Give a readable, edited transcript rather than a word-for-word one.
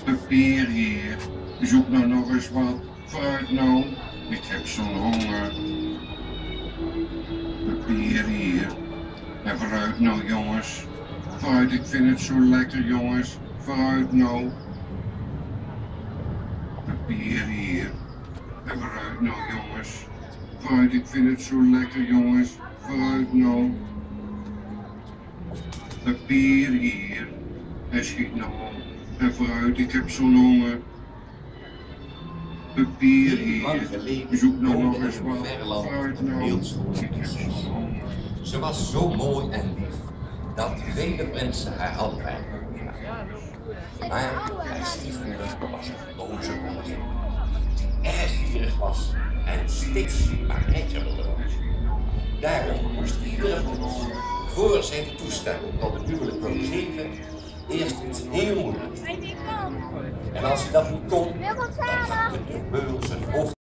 Papier hier. Zoek nou nog eens wat. Fruit nou. Ik heb zo'n honger. Papier hier. En vooruit nou jongens. Fruit, ik vind het zo lekker jongens. Vooruit nou. Papier hier. En vooruit nou jongens. Fruit, ik vind het zo lekker jongens. Vooruit nou. Papier hier. En schiet nou op. En vooruit, ik heb zo'n honger. Papier hier. Zoek nou nog eens wat. Fruit nou. Ik heb zo'n honger. Ze was zo mooi en lief, dat vele mensen haar handreiken. Maar haar stiefmoeder was een boze moeder, die erg gierig was en steeds maar rijker wilde worden. Daarom moest iedere mens, voor zijn toestemming tot het huwelijk kon geven, eerst iets heel moeilijks doen. En als hij dat niet kon, dan zakte de beul zijn hoofd